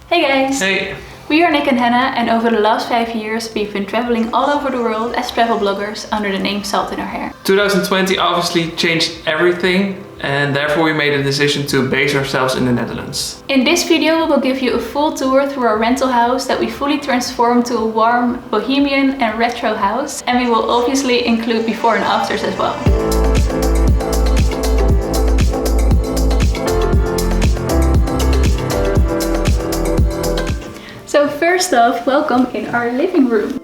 Hey guys! Hey! We are Nick and Hannah, and over the last 5 years we've been traveling all over the world as travel bloggers under the name Salt in Our Hair. 2020 obviously changed everything, and therefore we made a decision to base ourselves in the Netherlands. In this video we will give you a full tour through our rental house that we fully transformed to a warm, bohemian and retro house, and we will obviously include before and afters as well. So first off, welcome in our living room.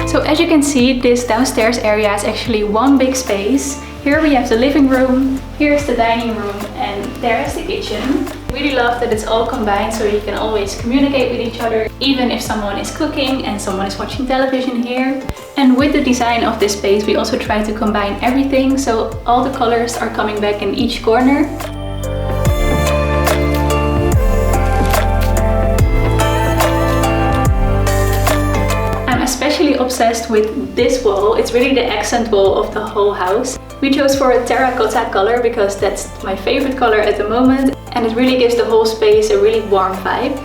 So as you can see, this downstairs area is actually one big space. Here we have the living room, here's the dining room, and there is the kitchen. Really love that it's all combined so you can always communicate with each other, even if someone is cooking and someone is watching television here. And with the design of this space, we also try to combine everything, so all the colors are coming back in each corner. Especially obsessed with this wall. It's really the accent wall of the whole house. We chose for a terracotta color because that's my favorite color at the moment, and it really gives the whole space a really warm vibe.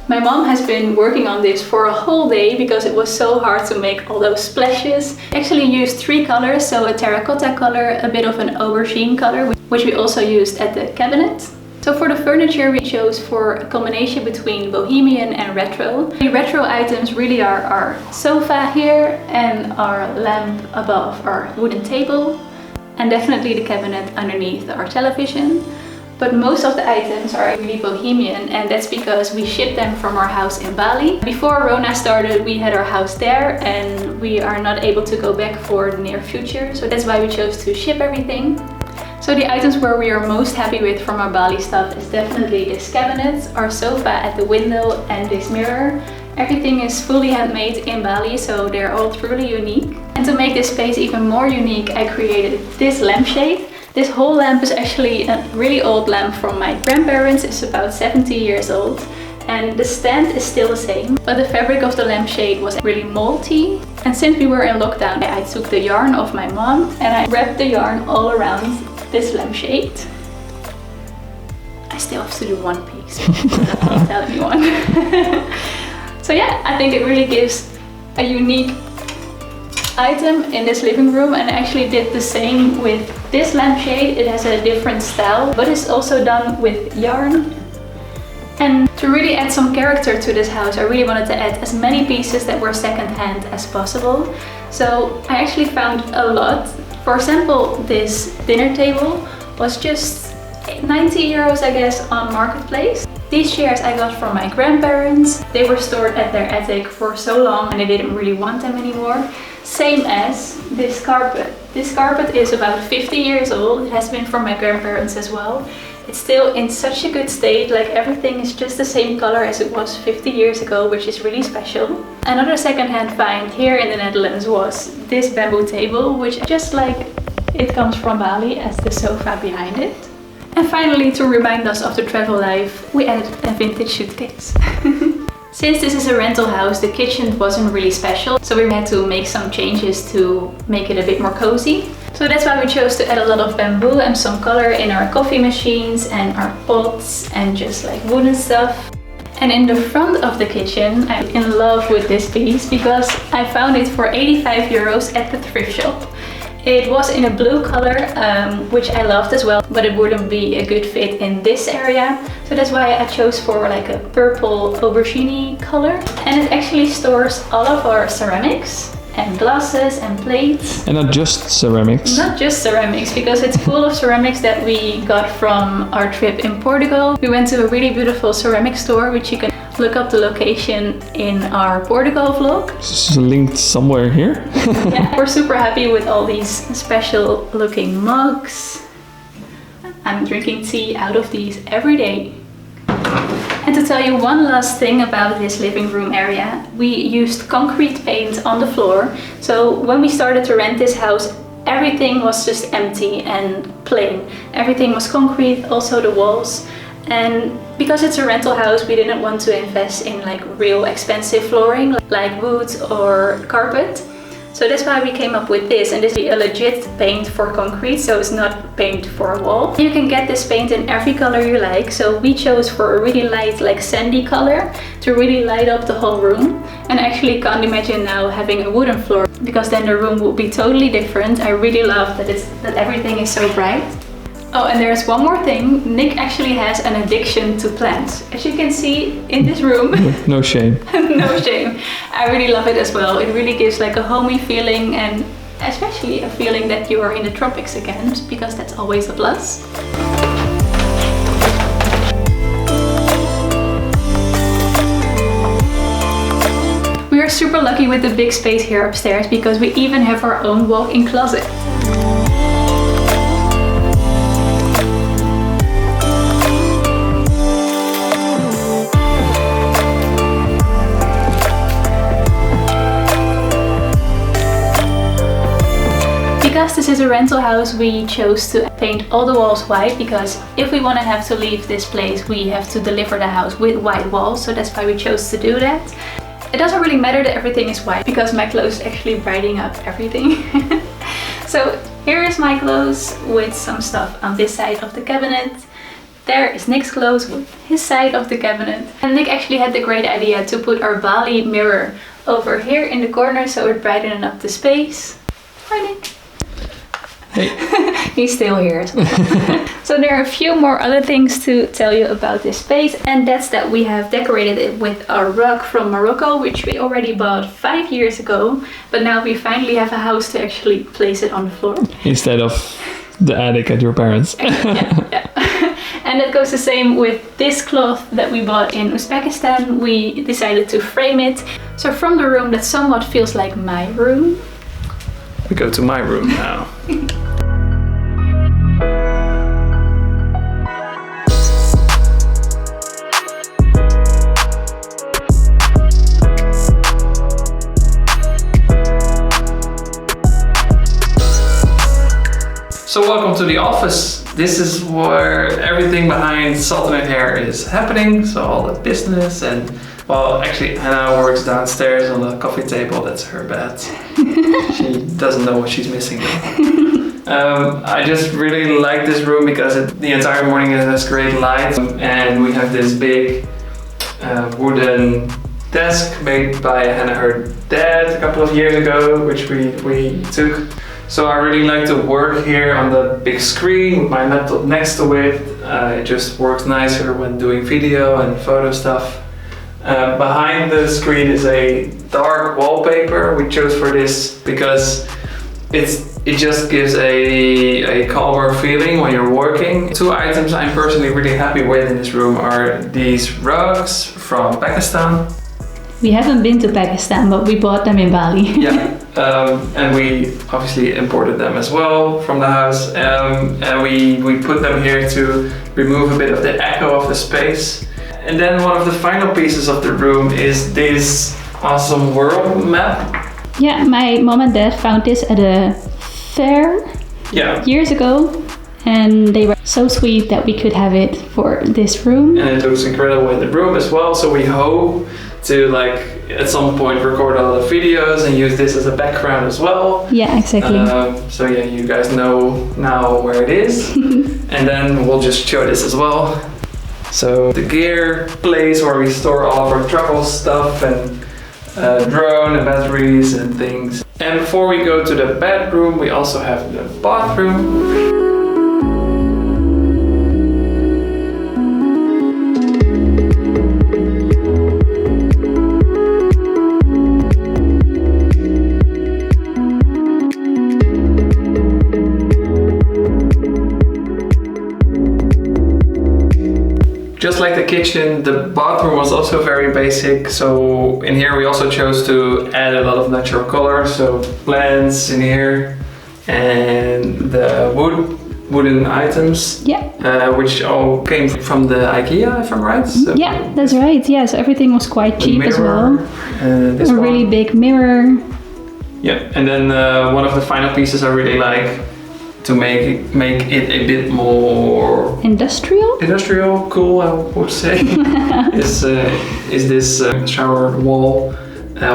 My mom has been working on this for a whole day because it was so hard to make all those splashes. I actually used 3 colors, so a terracotta color, a bit of an aubergine color, which we also used at the cabinet. So for the furniture we chose for a combination between bohemian and retro. The retro items really are our sofa here and our lamp above our wooden table, and definitely the cabinet underneath our television. But most of the items are really bohemian, and that's because we shipped them from our house in Bali. Before Rona started, we had our house there and we are not able to go back for the near future, so that's why we chose to ship everything. So the items where we are most happy with from our Bali stuff is definitely this cabinet, our sofa at the window, and this mirror. Everything is fully handmade in Bali, so they're all truly unique. And to make this space even more unique, I created this lampshade. This whole lamp is actually a really old lamp from my grandparents. It's about 70 years old. And the stand is still the same, but the fabric of the lampshade was really moldy. And since we were in lockdown, I took the yarn of my mom and I wrapped the yarn all around this lampshade. I still have to do one piece, don't tell anyone. So yeah, I think it really gives a unique item in this living room, and I actually did the same with this lampshade. It has a different style, but it's also done with yarn. And to really add some character to this house, I really wanted to add as many pieces that were second-hand as possible. So I actually found a lot. For example, this dinner table was just 90 euros, I guess, on Marketplace. These chairs I got from my grandparents. They were stored at their attic for so long and they didn't really want them anymore. Same as this carpet. This carpet is about 50 years old. It has been from my grandparents as well. It's still in such a good state, like everything is just the same color as it was 50 years ago, which is really special. Another second-hand find here in the Netherlands was this bamboo table, which just like it comes from Bali as the sofa behind it. And finally, to remind us of the travel life, we added a vintage suitcase. Since this is a rental house, the kitchen wasn't really special, so we had to make some changes to make it a bit more cozy. So that's why we chose to add a lot of bamboo and some color in our coffee machines and our pots and just like wooden stuff. And in the front of the kitchen, I'm in love with this piece because I found it for 85 euros at the thrift shop. It was in a blue color, which I loved as well, but it wouldn't be a good fit in this area. So that's why I chose for like a purple aubergine color. And it actually stores all of our ceramics and glasses and plates. And not just ceramics. Not just ceramics, because it's full of ceramics that we got from our trip in Portugal. We went to a really beautiful ceramic store, which you can look up the location in our Portugal vlog. It's linked somewhere here. Yeah, we're super happy with all these special looking mugs. I'm drinking tea out of these every day. And to tell you one last thing about this living room area, we used concrete paint on the floor. So when we started to rent this house, everything was just empty and plain. Everything was concrete, also the walls. And because it's a rental house, we didn't want to invest in like real expensive flooring like wood or carpet. So that's why we came up with this, and this is a legit paint for concrete, so it's not paint for a wall. You can get this paint in every color you like, so we chose for a really light like sandy color to really light up the whole room. And I actually can't imagine now having a wooden floor, because then the room will be totally different. I really love that everything is so bright. Oh, and there's one more thing. Nick actually has an addiction to plants. As you can see in this room. No shame. No shame. I really love it as well. It really gives like a homey feeling, and especially a feeling that you are in the tropics again, because that's always a plus. We are super lucky with the big space here upstairs, because we even have our own walk-in closet. Because this is a rental house, we chose to paint all the walls white, because if we want to have to leave this place, we have to deliver the house with white walls, so that's why we chose to do that. It doesn't really matter that everything is white, because my clothes actually brightening up everything. So here is my clothes with some stuff on this side of the cabinet. There is Nick's clothes with his side of the cabinet. And Nick actually had the great idea to put our Bali mirror over here in the corner, so it brightened up the space. Hi Nick. Hey. He's still here as well. So there are a few more other things to tell you about this space, and that's that we have decorated it with a rug from Morocco, which we already bought 5 years ago, but now we finally have a house to actually place it on the floor. Instead of the attic at your parents'. Yeah. And that goes the same with this cloth that we bought in Uzbekistan. We decided to frame it. So from the room that somewhat feels like my room, we go to my room now. So welcome to the office. This is where everything behind Salt and Hair is happening. So all the business and, well, actually Hannah works downstairs on the coffee table. That's her bed. She doesn't know what she's missing though. I just really like this room because the entire morning it has great light, and we have this big wooden desk made by Hannah, her dad, a couple of years ago, which we took. So I really like to work here on the big screen with my laptop next to it. It just works nicer when doing video and photo stuff. Behind the screen is a dark wallpaper we chose for this because it just gives a calmer feeling when you're working. Two items I'm personally really happy with in this room are these rugs from Pakistan. We haven't been to Pakistan, but we bought them in Bali. Yeah, and we obviously imported them as well from the house. And we put them here to remove a bit of the echo of the space. And then one of the final pieces of the room is this awesome world map. Yeah, my mom and dad found this at a fair years ago, and they were so sweet that we could have it for this room. And it looks incredible in the room as well, so we hope to at some point record a lot of videos and use this as a background as well. Yeah, exactly. So yeah, you guys know now where it is. And then we'll just show this as well. So the gear place where we store all of our travel stuff and drone and batteries and things. And before we go to the bedroom, we also have the bathroom. Just like the kitchen, the bathroom was also very basic. So in here we also chose to add a lot of natural colors. So plants in here and the wooden items. Yeah. Which all came from the IKEA, if I'm right. So yeah, that's right. Yeah, so everything was quite cheap as well. This a really big mirror. Yeah, and then one of the final pieces I really like to make it a bit more industrial, cool, I would say, is this shower wall,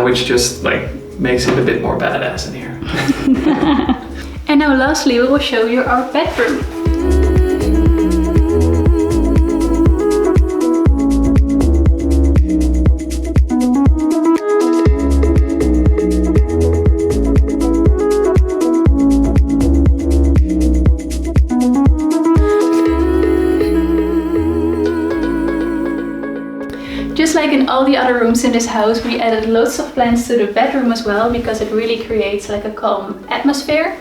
which just like makes it a bit more badass in here. And now lastly, we will show you our bedroom. Just like in all the other rooms in this house, we added loads of plants to the bedroom as well, because it really creates like a calm atmosphere.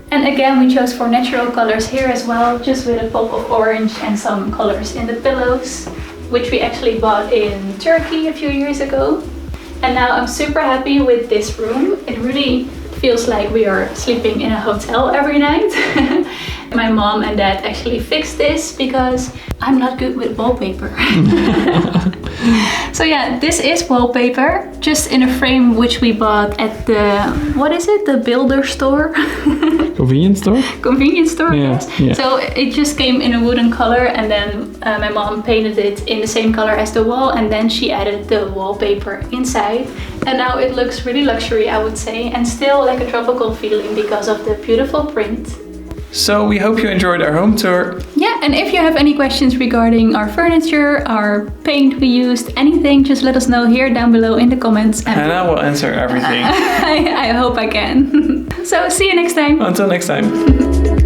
And again, we chose for natural colors here as well, just with a pop of orange and some colors in the pillows, which we actually bought in Turkey a few years ago. And now I'm super happy with this room. It really feels like we are sleeping in a hotel every night. My mom and dad actually fixed this because I'm not good with wallpaper. So yeah, this is wallpaper, just in a frame which we bought at the, what is it? The builder store? Convenience store? Convenience store, Yeah, yes. yeah. So it just came in a wooden color, and then my mom painted it in the same color as the wall, and then she added the wallpaper inside. And now it looks really luxury, I would say, and still like a tropical feeling because of the beautiful print. So we hope you enjoyed our home tour. Yeah, and if you have any questions regarding our furniture, our paint we used, anything, just let us know here down below in the comments. And Hannah will answer everything. I hope I can. So see you next time. Until next time.